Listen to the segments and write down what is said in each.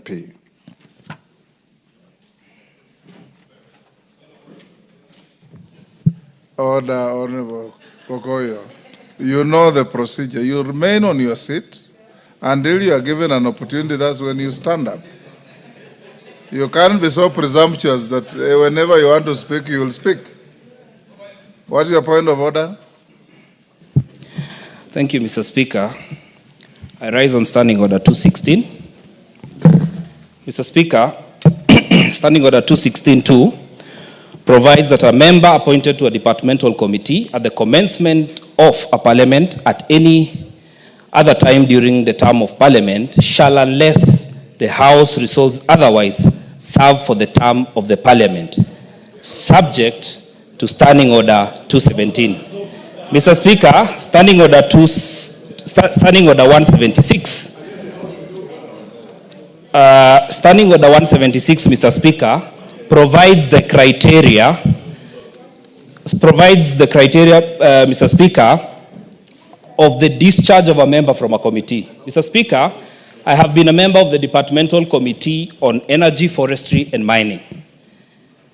MP. Order, Honorable Kokoyo. You know the procedure. You remain on your seat until you are given an opportunity. That's when you stand up. You can't be so presumptuous that whenever you want to speak, you will speak. What's your point of order? Thank you, Mr. Speaker. I rise on Standing Order 216. Mr. Speaker, Standing Order 216-2 provides that a member appointed to a departmental committee at the commencement of a parliament at any other time during the term of parliament shall, unless the House resolves otherwise, serve for the term of the parliament, subject to Standing Order 217. Mr. Speaker, Standing Order 176. Standing Order 176, Mr. Speaker, provides the criteria, Mr. Speaker, of the discharge of a member from a committee. Mr. Speaker, I have been a member of the Departmental Committee on Energy, Forestry and Mining.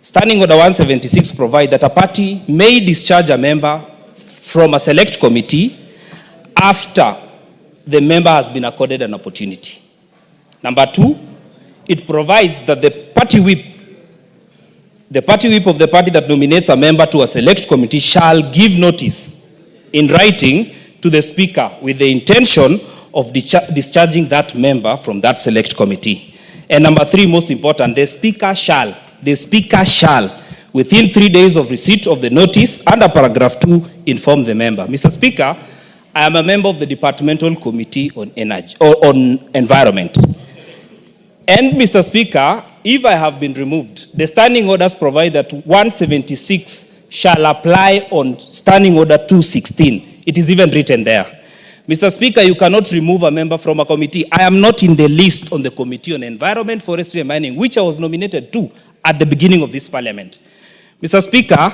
Standing Order 176 provides that a party may discharge a member from a select committee after the member has been accorded an opportunity. Number two, it provides that the party whip of the party that nominates a member to a select committee shall give notice in writing to the Speaker with the intention of discharging that member from that select committee. And number three, most important, the Speaker shall, within 3 days of receipt of the notice under paragraph 2, inform the member. Mr. Speaker, I am a member of the Departmental Committee on Energy or on Environment. And Mr. Speaker, if I have been removed, the standing orders provide that 176 shall apply on Standing Order 216. It is even written there. Mr. Speaker, you cannot remove a member from a committee. I am not in the list on the Committee on Environment, Forestry and Mining, which I was nominated to at the beginning of this parliament. Mr. Speaker,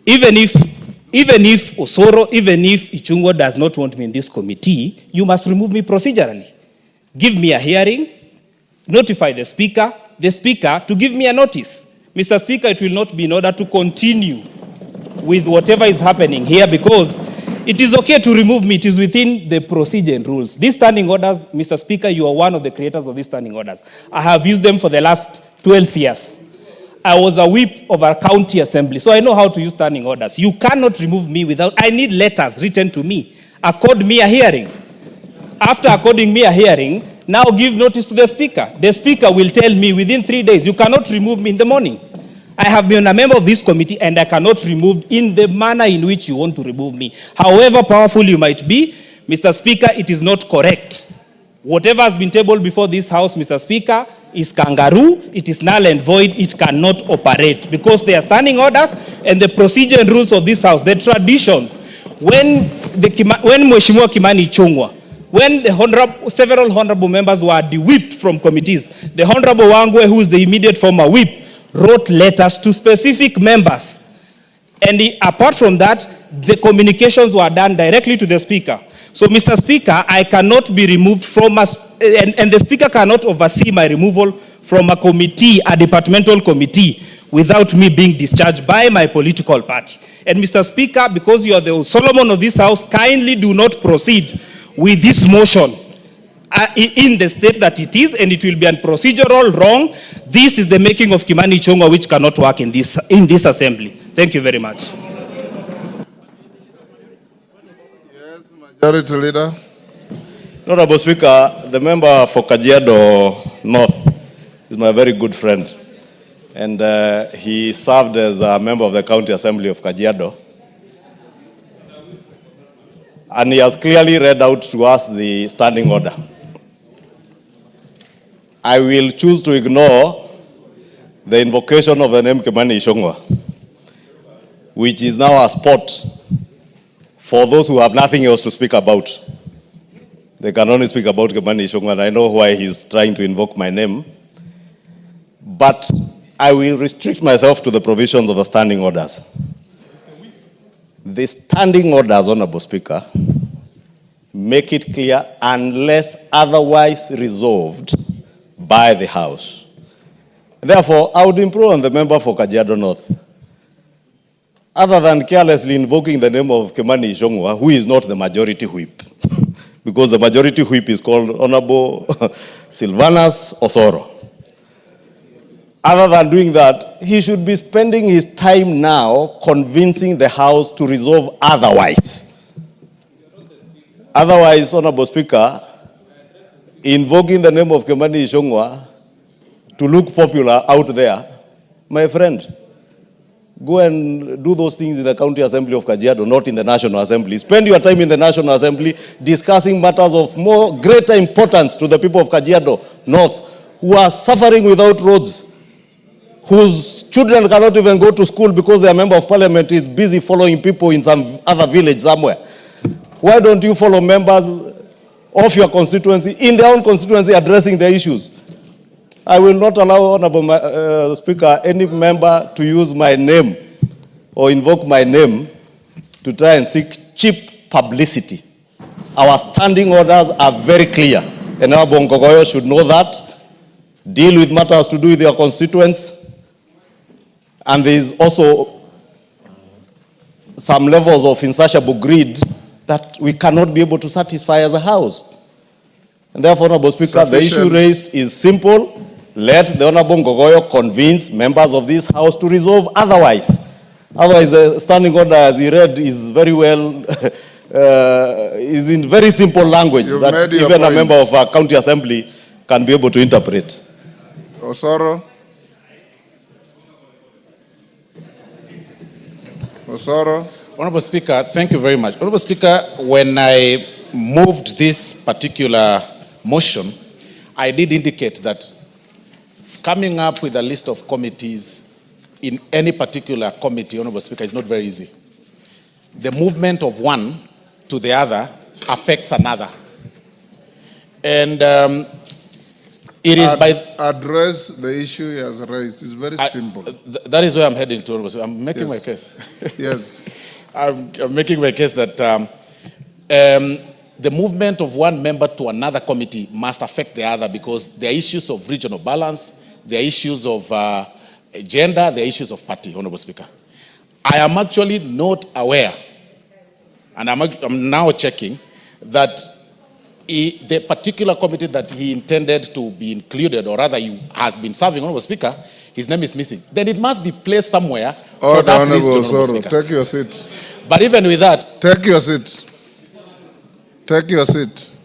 even if Osoro, even if Ichungwa does not want me in this committee, you must remove me procedurally. Give me a hearing, notify the Speaker to give me a notice. Mr. Speaker, it will not be in order to continue with whatever is happening here, because it is okay to remove me. It is within the procedure and rules. These standing orders, Mr. Speaker, you are one of the creators of these standing orders. I have used them for the last 12 years. I was a whip of a county assembly, so I know how to use standing orders. You cannot remove me without, I need letters written to me. Accord me a hearing. After according me a hearing, now give notice to the Speaker. The Speaker will tell me within 3 days, you cannot remove me in the morning. I have been a member of this committee and I cannot remove in the manner in which you want to remove me. However powerful you might be, Mr. Speaker, it is not correct. Whatever has been tabled before this House, Mr. Speaker, is kangaroo, it is null and void, it cannot operate because they are standing orders and the procedure and rules of this House, the traditions. When Mheshimiwa Kimani Ichungwa, when several honorable members were de-whipped from committees, the Honorable Wangwe, who is the immediate former whip, wrote letters to specific members. And apart from that, the communications were done directly to the Speaker. So, Mr. Speaker, I cannot be removed from and the Speaker cannot oversee my removal from a committee, a departmental committee, without me being discharged by my political party. And Mr. Speaker, because you are the Solomon of this House, kindly do not proceed with this motion in the state that it is, and it will be a procedural wrong. This is the making of Kimani Ichungwa, which cannot work in this assembly. Thank you very much. Yes, Majority Leader. Honorable Speaker, the member for Kajiado North is my very good friend, and he served as a member of the County Assembly of Kajiado. And he has clearly read out to us the standing order. I will choose to ignore the invocation of the name Kimani Ichungwa, which is now a spot for those who have nothing else to speak about. They can only speak about Kimani Ichungwa, and I know why he's trying to invoke my name. But I will restrict myself to the provisions of the standing orders. The standing orders, Honorable Speaker, make it clear, unless otherwise resolved, by the House. Therefore, I would improve on the member for Kajiado North. Other than carelessly invoking the name of Kimani Ichungwa, who is not the majority whip, because the majority whip is called Honorable Silvanus Osoro. Other than doing that, he should be spending his time now convincing the House to resolve otherwise. Otherwise, Honorable Speaker, invoking the name of Kimani Ichungwa to look popular out there, my friend, go and do those things in the County Assembly of Kajiado, not in the National Assembly. Spend your time in the National Assembly discussing matters of greater importance to the people of Kajiado North, who are suffering without roads, whose children cannot even go to school because their member of parliament is busy following people in some other village somewhere. Why don't you follow members of your constituency in their own constituency addressing their issues? I will not allow, Honorable Speaker, any member to use my name or invoke my name to try and seek cheap publicity. Our standing orders are very clear, and our Bongogoyo should know that. Deal with matters to do with your constituents. And there is also some levels of insatiable greed that we cannot be able to satisfy as a House. And therefore, Honorable Speaker, the issue raised is simple. Let the Honorable Ngogoyo convince members of this House to resolve otherwise. Otherwise, the standing order, as he read, is very well, is in very simple language that even a member of our county assembly can be able to interpret. Osoro. Osoro. Honorable Speaker, thank you very much. Honorable Speaker, when I moved this particular motion, I did indicate that coming up with a list of committees in any particular committee, Honorable Speaker, is not very easy. The movement of one to the other affects another. And it is by... Address the issue he has raised. It's very simple. That is where I'm heading to, Honorable Speaker. I'm making my case. Yes. I'm making my case that the movement of one member to another committee must affect the other because there are issues of regional balance, there are issues of gender, there are issues of party, Honorable Speaker. I am actually not aware, and I'm now checking, that the particular committee that he intended to be included, or rather he has been serving, Honorable Speaker, his name is missing. Then it must be placed somewhere for that list, Honorable Speaker. Take your seat. But even with that... Take your seat. Take your seat.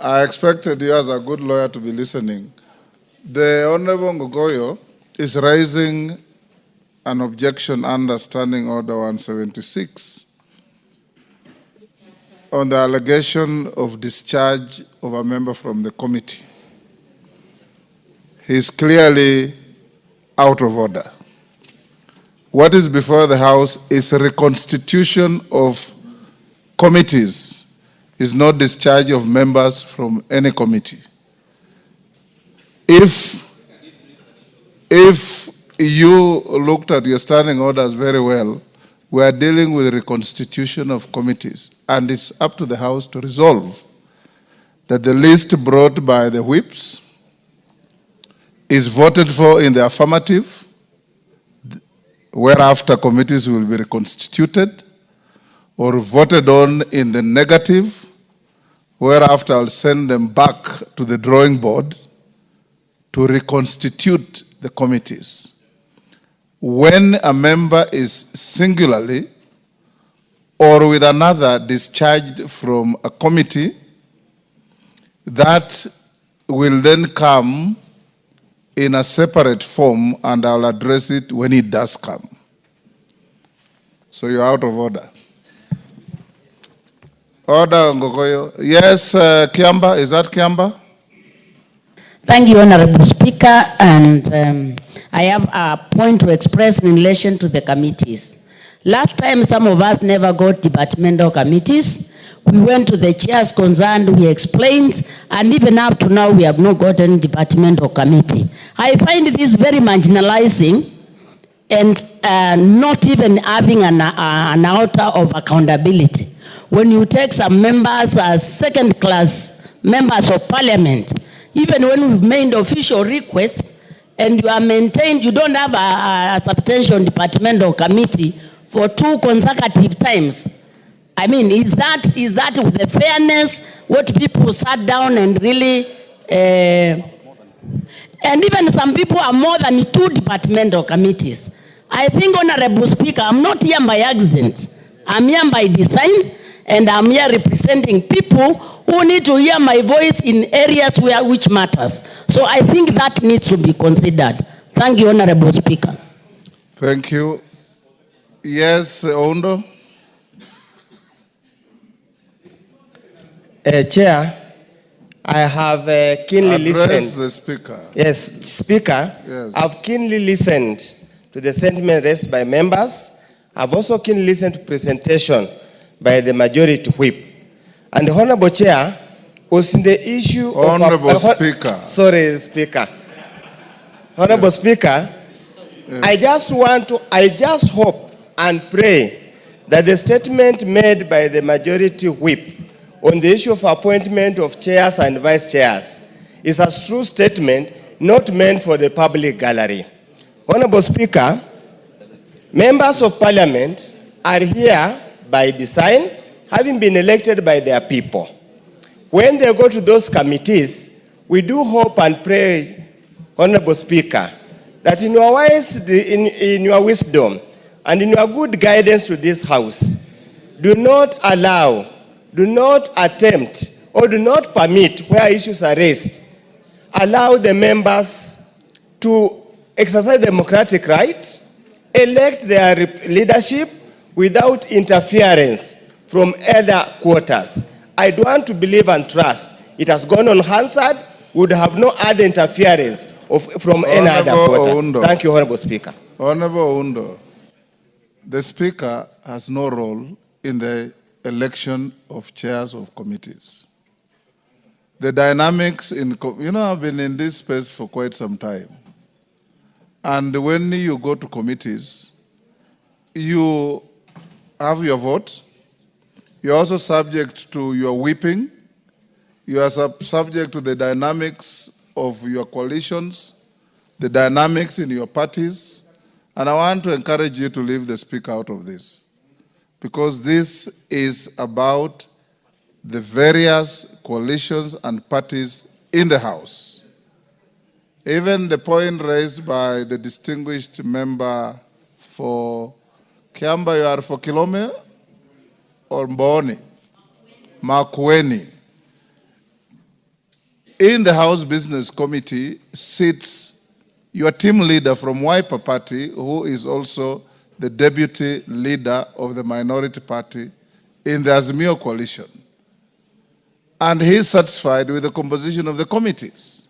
I expected you as a good lawyer to be listening. The Honorable Ngogoyo is raising an objection under Standing Order 176 on the allegation of discharge of a member from the committee. He is clearly out of order. What is before the House is a reconstitution of committees, is not discharge of members from any committee. If you looked at your standing orders very well, we are dealing with reconstitution of committees, and it's up to the House to resolve that the list brought by the whips is voted for in the affirmative, whereafter committees will be reconstituted, or voted on in the negative, whereafter I'll send them back to the drawing board to reconstitute the committees. When a member is singularly or with another discharged from a committee, that will then come in a separate form, and I'll address it when it does come. So you're out of order. Order, Ngogoyo. Yes, Kiamba, is that Kiamba? Thank you, Honorable Speaker, and I have a point to express in relation to the committees. Last time, some of us never got departmental committees. We went to the chairs concerned, we explained, and even up to now, we have not gotten departmental committee. I find this very marginalizing and not even having an altar of accountability. When you take some members as second-class members of parliament, even when we've made official requests and you are maintained, you don't have a substantial departmental committee for 2 consecutive times. I mean, is that with the fairness, what people sat down and really, and even some people are more than 2 departmental committees. I think, Honorable Speaker, I'm not here by accident. I'm here by design, and I'm here representing people who need to hear my voice in areas which matters. So I think that needs to be considered. Thank you, Honorable Speaker. Thank you. Yes, Ondo. Chair, I have keenly listened. Address the Speaker. Yes, Speaker. Yes. I've keenly listened to the sentiment raised by members. I've also keenly listened to presentation by the majority whip. And the Honorable Chair was in the issue Honorable of... Speaker. Sorry, Speaker. Honorable yes. Speaker, yes. I just hope and pray that the statement made by the majority whip on the issue of appointment of chairs and vice chairs is a true statement not meant for the public gallery. Honorable Speaker, members of parliament are here by design, having been elected by their people. When they go to those committees, we do hope and pray, Honorable Speaker, that in your wisdom and in your good guidance to this House, do not attempt, or do not permit, where issues are raised, allow the members to exercise democratic right, elect their leadership without interference from other quarters. I don't want to believe and trust it has gone unanswered, would have no other interference from any other quarter. Oundo. Thank you, Honorable Speaker. Honorable Oundo, the Speaker has no role in the election of chairs of committees. The dynamics I've been in this space for quite some time. And when you go to committees, you have your vote. You're also subject to your whipping. You are subject to the dynamics of your coalitions, the dynamics in your parties. And I want to encourage you to leave the Speaker out of this, because this is about the various coalitions and parties in the House. Even the point raised by the distinguished member for Kiamba, you are for Kilome or Mboni? Makwiny. In the House Business Committee sits your team leader from Wiper Party, who is also the deputy leader of the minority party in the Azimio coalition. And he is satisfied with the composition of the committees.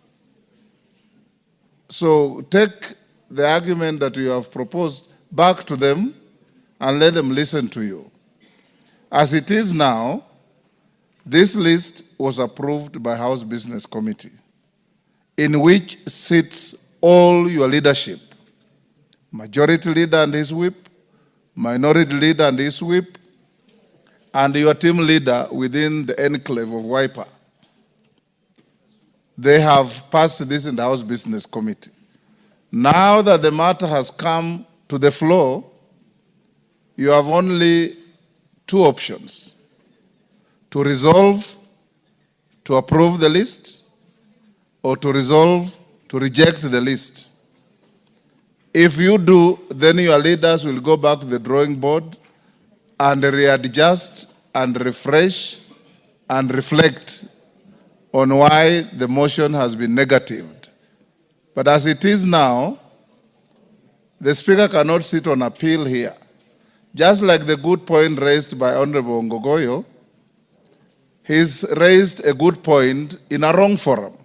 So take the argument that you have proposed back to them and let them listen to you. As it is now, this list was approved by House Business Committee, in which sits all your leadership, majority leader and his whip, minority leader and his whip, and your team leader within the enclave of Wiper. They have passed this in the House Business Committee. Now that the matter has come to the floor, you have only 2 options: to resolve to approve the list, or to resolve to reject the list. If you do, then your leaders will go back to the drawing board and readjust and refresh and reflect on why the motion has been negatived. But as it is now, the Speaker cannot sit on appeal here. Just like the good point raised by Honorable Ngogoyo, he's raised a good point in a wrong forum.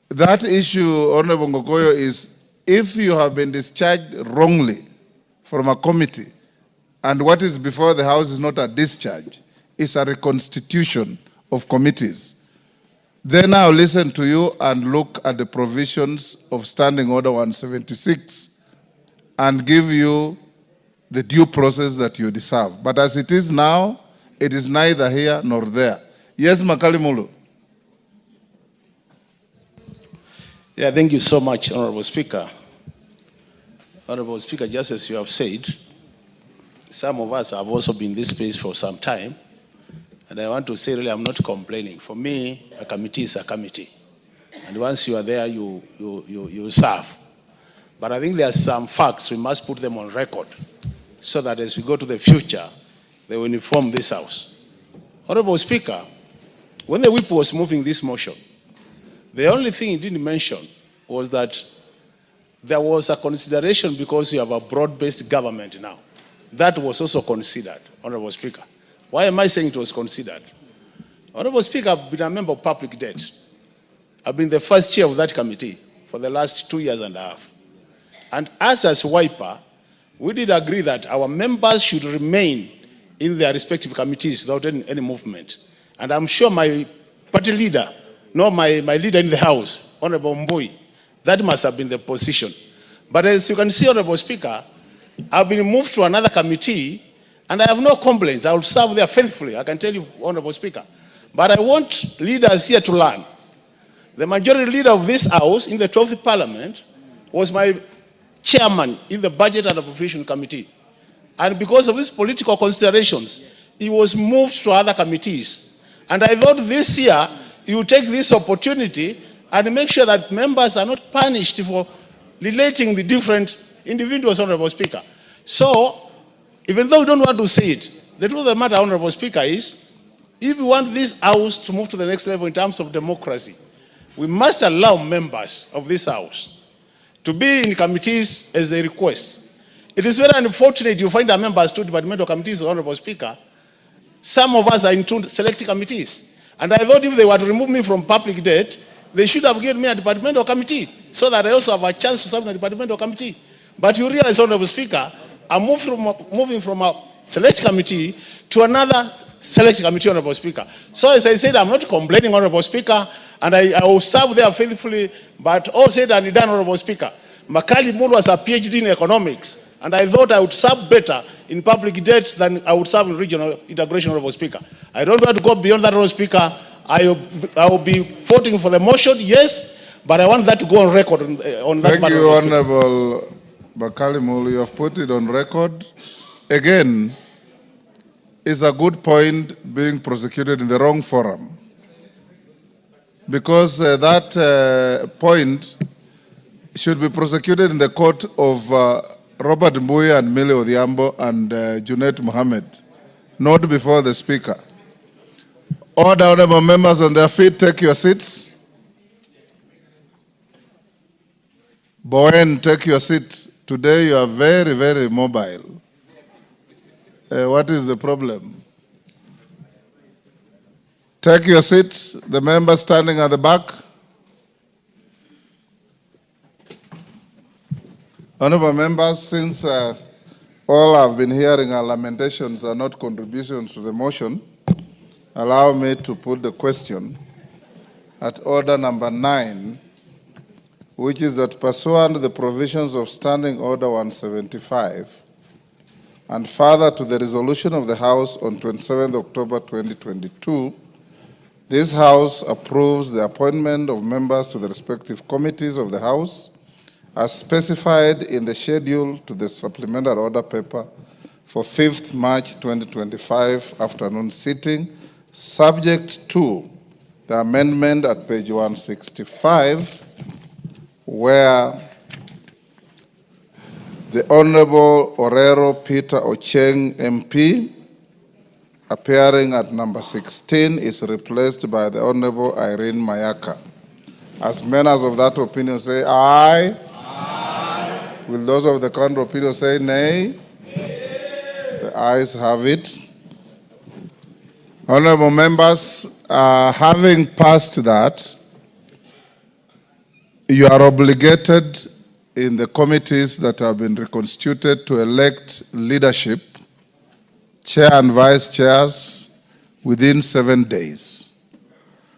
That issue, Honorable Ngogoyo, is if you have been discharged wrongly from a committee, and what is before the House is not a discharge, it's a reconstitution of committees, then I'll listen to you and look at the provisions of Standing Order 176 and give you the due process that you deserve. But as it is now, it is neither here nor there. Yes, Makalimulu. Yeah, thank you so much, Honorable Speaker. Honorable Speaker, just as you have said, some of us have also been in this space for some time, and I want to say really I'm not complaining. For me, a committee is a committee, and once you are there, you serve. But I think there are some facts, we must put them on record, so that as we go to the future, they will inform this House. Honorable Speaker, when the whip was moving this motion, the only thing he didn't mention was that there was a consideration because you have a broad-based government now. That was also considered, Honorable Speaker. Why am I saying it was considered? Honorable Speaker, I've been a member of public debt. I've been the first chair of that committee for the last 2.5 years. And us as WIPA, we did agree that our members should remain in their respective committees without any movement. And I'm sure my party leader, my leader in the House, Honorable Mbui, that must have been the position. But as you can see, Honorable Speaker, I've been moved to another committee and I have no complaints. I will serve there faithfully, I can tell you, Honorable Speaker. But I want leaders here to learn. The majority leader of this House in the 12th Parliament was my chairman in the Budget and Appropriation Committee. And because of these political considerations, he was moved to other committees. And I thought this year, you will take this opportunity and make sure that members are not punished for relating the different individuals, Honorable Speaker. So, even though we don't want to say it, the truth of the matter, Honorable Speaker, is if we want this House to move to the next level in terms of democracy, we must allow members of this House to be in committees as they request. It is very unfortunate you find our members to departmental committees, Honorable Speaker. Some of us are in two select committees. And I thought if they were to remove me from public debt, they should have given me a departmental committee so that I also have a chance to serve in a departmental committee. But you realize, Honorable Speaker, I'm moving from a select committee to another select committee, Honorable Speaker. So as I said, I'm not complaining, Honorable Speaker, and I will serve there faithfully, but all said and done, Honorable Speaker. Makalimulu was a PhD in economics, and I thought I would serve better in public debt than I would serve in regional integration, Honorable Speaker. I don't want to go beyond that, Honorable Speaker. I will be voting for the motion, yes, but I want that to go on record on that matter. Thank you, Honorable Makalimulu. You have put it on record. Again, it's a good point being prosecuted in the wrong forum. Because that point should be prosecuted in the court of Robert Mbuya and Mili Odhiambo and Junet Mohammed, not before the Speaker. Order, honorable members on their feet, take your seats. Bowen, take your seat. Today you are very, very mobile. What is the problem? Take your seat. The members standing at the back. Honorable members, since all I've been hearing are lamentations and not contributions to the motion, allow me to put the question at order number 9, which is that pursuant to the provisions of Standing Order 175 and further to the resolution of the House on 27 October 2022, this House approves the appointment of members to the respective committees of the House as specified in the schedule to the supplementary order paper for 5th March 2025 afternoon sitting, subject to the amendment at page 165, where the Honorable Orero Peter Ocheng MP, appearing at number 16, is replaced by the Honorable Irene Mayaka. As members of that opinion say aye. Aye. Will those of the contrary opinion say nay? Nay. The ayes have it. Honorable members, having passed that, you are obligated in the committees that have been reconstituted to elect leadership, chair and vice chairs, within 7 days.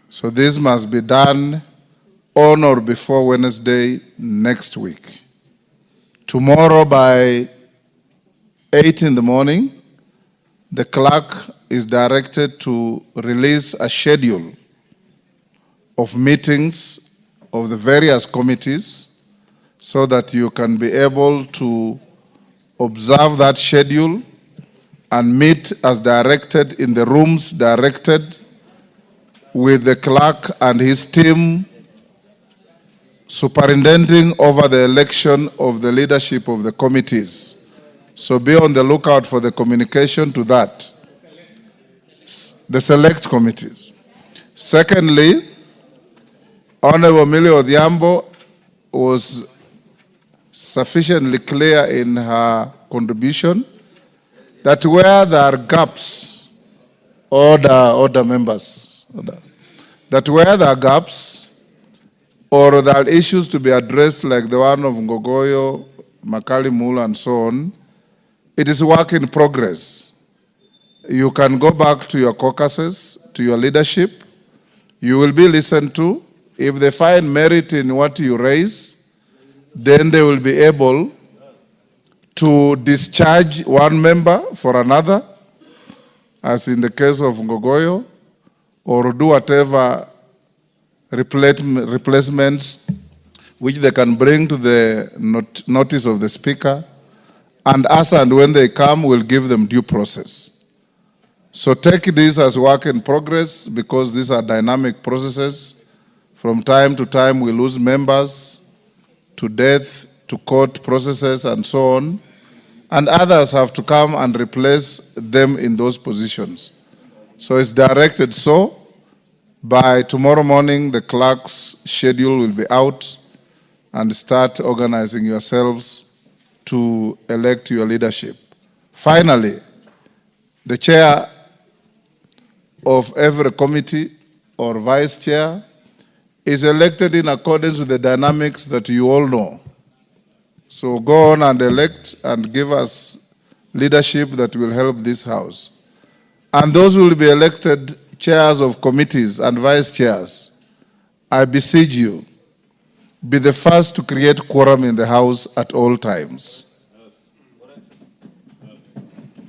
So this must be done on or before Wednesday next week. Tomorrow by 8 in the morning, the clerk is directed to release a schedule of meetings of the various committees so that you can be able to observe that schedule and meet as directed in the rooms directed with the clerk and his team superintending over the election of the leadership of the committees. So be on the lookout for the communication to that. The select committees. Secondly, Honorable Millie Odhiambo was sufficiently clear in her contribution that where there are gaps, order members, that where there are gaps or there are issues to be addressed like the one of Ngogoyo, Makali Mula and so on, it is work in progress. You can go back to your caucuses, to your leadership. You will be listened to. If they find merit in what you raise, then they will be able to discharge one member for another, as in the case of Ngogoyo, or do whatever replacements which they can bring to the notice of the Speaker, and as and when they come, we'll give them due process. So take this as work in progress because these are dynamic processes. From time to time, we lose members to death, to court processes, and so on. And others have to come and replace them in those positions. So it's directed so. By tomorrow morning, the clerk's schedule will be out and start organizing yourselves to elect your leadership. Finally, the chair of every committee or vice chair is elected in accordance with the dynamics that you all know. So go on and elect and give us leadership that will help this house. And those who will be elected chairs of committees and vice chairs, I beseech you, be the first to create quorum in the house at all times.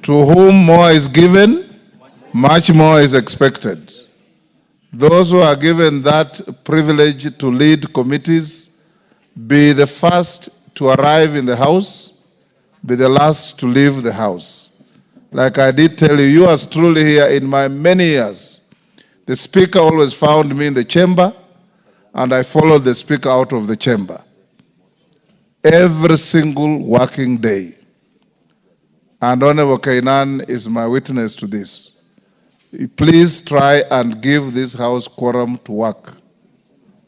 To whom more is given, much more is expected. Those who are given that privilege to lead committees, be the first to arrive in the house, be the last to leave the house. Like I did tell you, you are truly here in my many years. The Speaker always found me in the chamber, and I followed the Speaker out of the chamber. Every single working day. And Honorable Kainan is my witness to this. Please try and give this house quorum to work.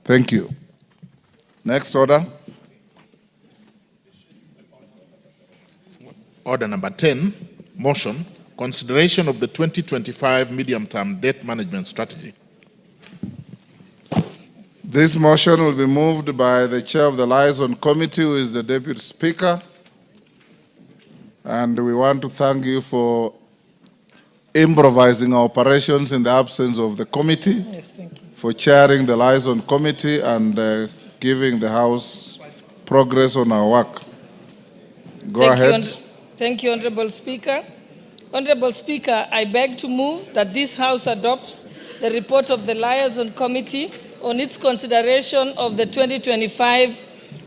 Thank you. Next order. Order number 10, motion, consideration of the 2025 medium-term debt management strategy. This motion will be moved by the chair of the liaison committee, who is the deputy speaker. And we want to thank you for improvising our operations in the absence of the committee. Yes, thank you. For chairing the liaison committee and giving the House progress on our work. Go ahead. Thank you, Honorable Speaker. Honorable Speaker, I beg to move that this House adopts the report of the Liaison Committee on its consideration of the 2025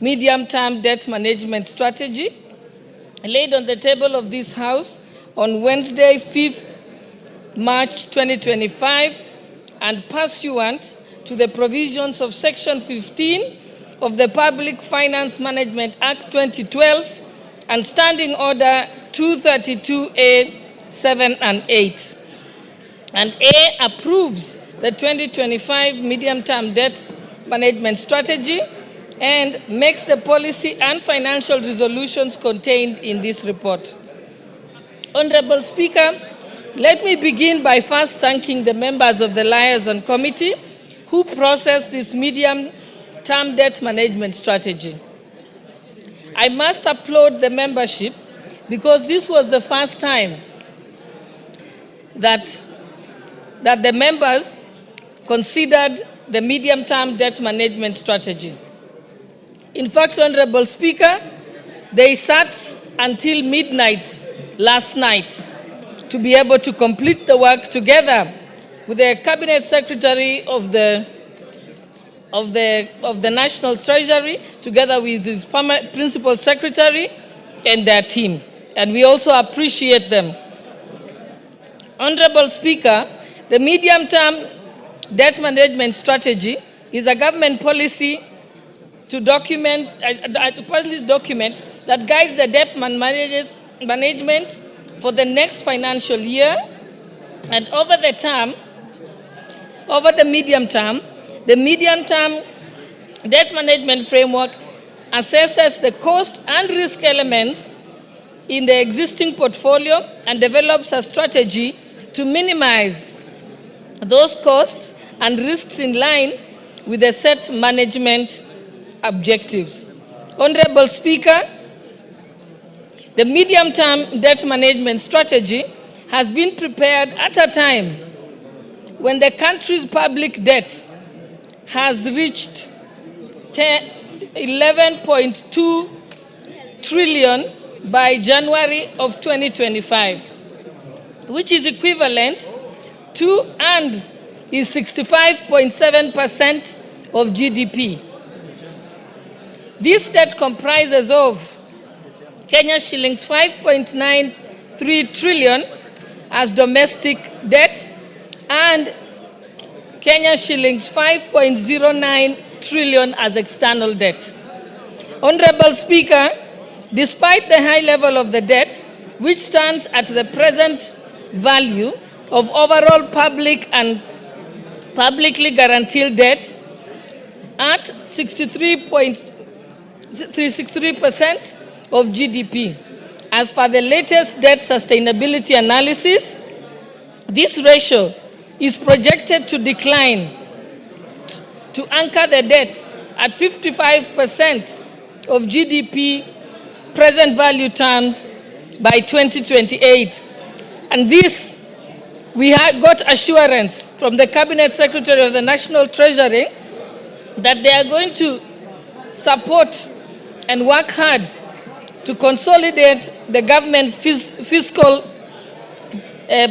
medium-term debt management strategy laid on the table of this House on Wednesday, 5th March 2025, and pursuant to the provisions of Section 15 of the Public Finance Management Act 2012 and Standing Order 232A 7 and 8. And A, approves the 2025 medium-term debt management strategy and makes the policy and financial resolutions contained in this report. Honorable Speaker, let me begin by first thanking the members of the Liaison Committee who processed this medium-term debt management strategy. I must applaud the membership because this was the first time that the members considered the medium-term debt management strategy. In fact, Honorable Speaker, they sat until midnight last night to be able to complete the work together with the Cabinet Secretary of the National Treasury, together with his Principal Secretary and their team. And we also appreciate them. Honorable Speaker, the medium-term debt management strategy is a government policy document that guides the debt management for the next financial year, and over the medium term, the medium-term debt management framework assesses the cost and risk elements in the existing portfolio and develops a strategy to minimize those costs and risks in line with the set management objectives. Honorable Speaker, the medium-term debt management strategy has been prepared at a time when the country's public debt has reached 11.2 trillion by January of 2025, which is equivalent to and is 65.7% of GDP. This debt comprises of Kenya shillings 5.93 trillion as domestic debt and Kenya shillings 5.09 trillion as external debt. Honorable Speaker, despite the high level of the debt, which stands at the present value of overall public and publicly guaranteed debt at 63% of GDP. As per the latest debt sustainability analysis, this ratio is projected to decline to anchor the debt at 55% of GDP present value terms by 2028. And this, we have got assurance from the Cabinet Secretary of the National Treasury that they are going to support and work hard to consolidate the government fiscal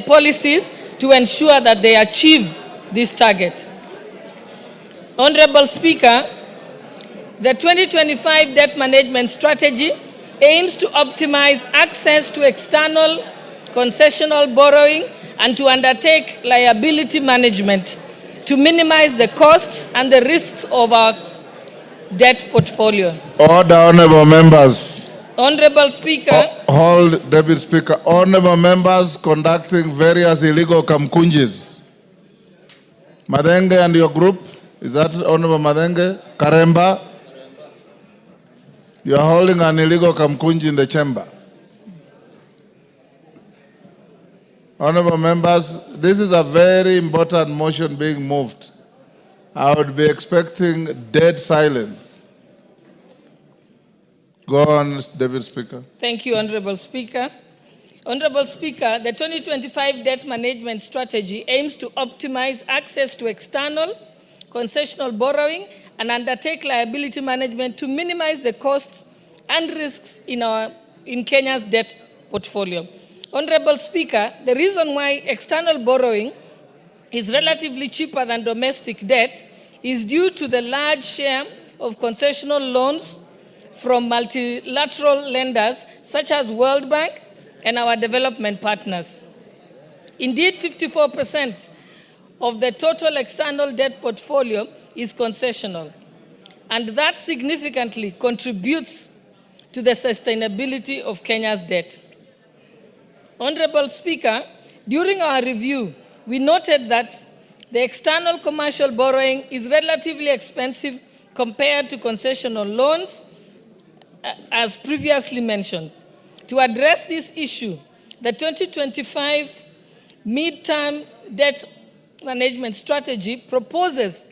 policies to ensure that they achieve this target. Honorable Speaker, the 2025 debt management strategy aims to optimize access to external concessional borrowing and to undertake liability management to minimize the costs and the risks of our debt portfolio. Order, honorable members. Honorable Speaker. Hold, Deputy Speaker. Honorable members conducting various illegal kamkunjis. Madenge and your group, is that Honorable Madenge? Karemba, you are holding an illegal kamkunji in the chamber. Honorable members, this is a very important motion being moved. I would be expecting dead silence. Go on, Deputy Speaker. Thank you, Honorable Speaker. Honorable Speaker, the 2025 debt management strategy aims to optimize access to external concessional borrowing and undertake liability management to minimize the costs and risks in Kenya's debt portfolio. Honorable Speaker, the reason why external borrowing is relatively cheaper than domestic debt is due to the large share of concessional loans from multilateral lenders such as World Bank and our development partners. Indeed, 54% of the total external debt portfolio is concessional, and that significantly contributes to the sustainability of Kenya's debt. Honorable Speaker, during our review, we noted that the external commercial borrowing is relatively expensive compared to concessional loans, as previously mentioned. To address this issue, the 2025 mid-term debt management strategy proposes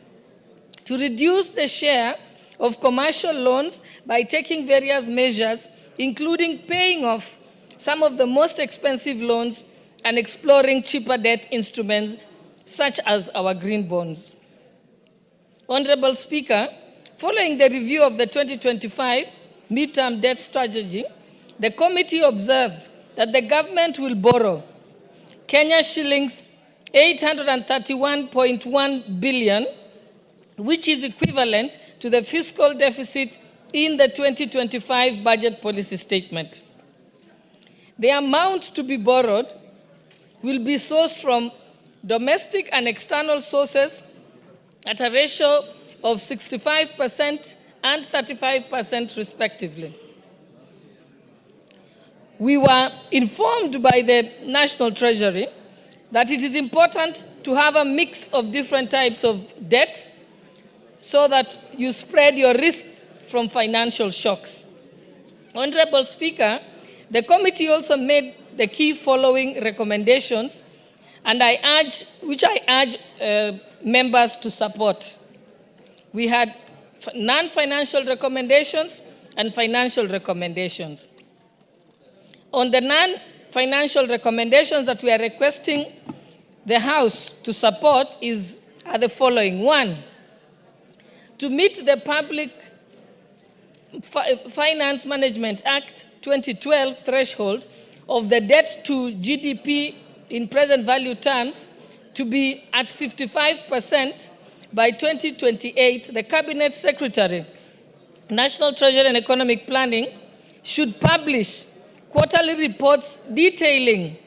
to reduce the share of commercial loans by taking various measures, including paying off some of the most expensive loans and exploring cheaper debt instruments such as our green bonds. Honorable Speaker, following the review of the 2025 mid-term debt strategy, the committee observed that the government will borrow Kenya shillings 831.1 billion, which is equivalent to the fiscal deficit in the 2025 budget policy statement. The amount to be borrowed will be sourced from domestic and external sources at a ratio of 65% and 35% respectively. We were informed by the National Treasury that it is important to have a mix of different types of debt so that you spread your risk from financial shocks. Honorable Speaker, the committee also made the key following recommendations, and which I urge members to support. We had non-financial recommendations and financial recommendations. On the non-financial recommendations that we are requesting the House to support are the following. 1, to meet the Public Finance Management Act 2012 threshold of the debt to GDP in present value terms to be at 55% by 2028, the Cabinet Secretary, National Treasury and Economic Planning, should publish quarterly reports detailing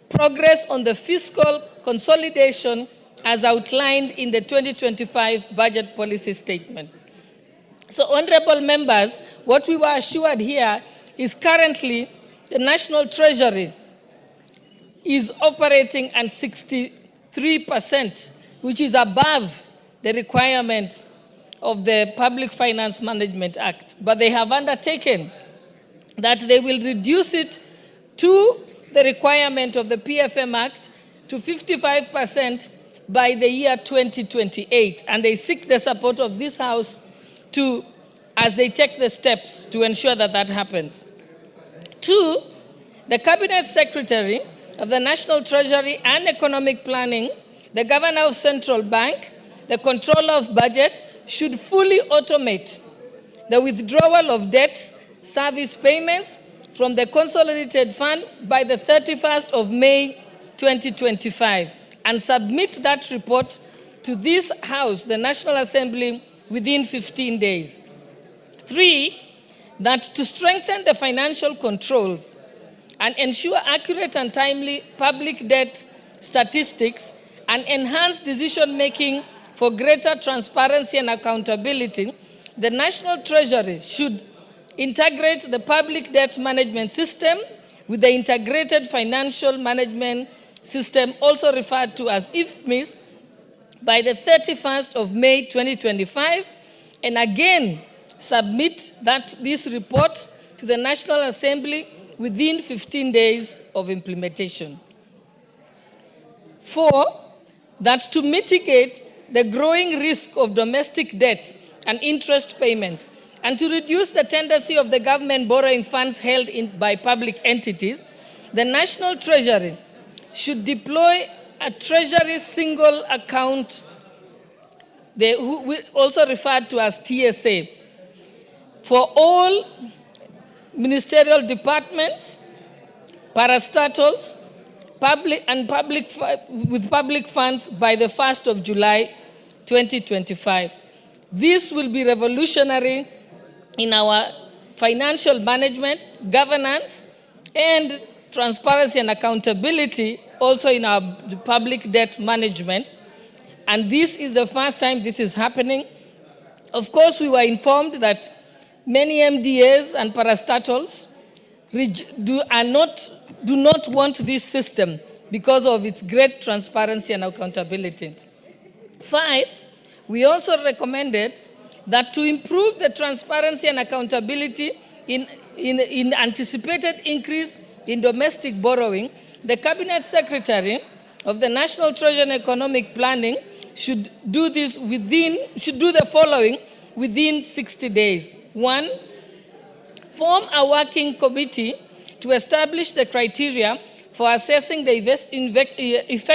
progress on the fiscal consolidation as outlined in the 2025 budget policy statement. So, honorable members, what we were assured here is currently the National Treasury is operating at 63%, which is above the requirement of the Public Finance Management Act. But they have undertaken that they will reduce it to the requirement of the PFM Act to 55% by the year 2028. And they seek the support of this House as they take the steps to ensure that that happens. 2, the Cabinet Secretary of the National Treasury and Economic Planning, the Governor of Central Bank, the Controller of Budget should fully automate the withdrawal of debt service payments from the Consolidated Fund by the 31st of May 2025 and submit that report to this House, the National Assembly, within 15 days. 3, that to strengthen the financial controls and ensure accurate and timely public debt statistics and enhance decision-making for greater transparency and accountability, the National Treasury should integrate the public debt management system with the Integrated Financial Management System, also referred to as IFMIS, by the 31st of May 2025, and again submit this report to the National Assembly within 15 days of implementation. 4, that to mitigate the growing risk of domestic debt and interest payments, and to reduce the tendency of the government borrowing funds held by public entities, the National Treasury should deploy a Treasury single account, also referred to as TSA, for all ministerial departments, parastatals, with public funds by the 1st of July 2025. This will be revolutionary in our financial management, governance, and transparency and accountability, also in our public debt management. And this is the first time this is happening. Of course, we were informed that many MDAs and parastatals do not want this system because of its great transparency and accountability. 5, we also recommended that to improve the transparency and accountability in anticipated increase in domestic borrowing, the Cabinet Secretary of the National Treasury and Economic Planning should do the following within 60 days. 1, form a working committee to establish the criteria for assessing the effect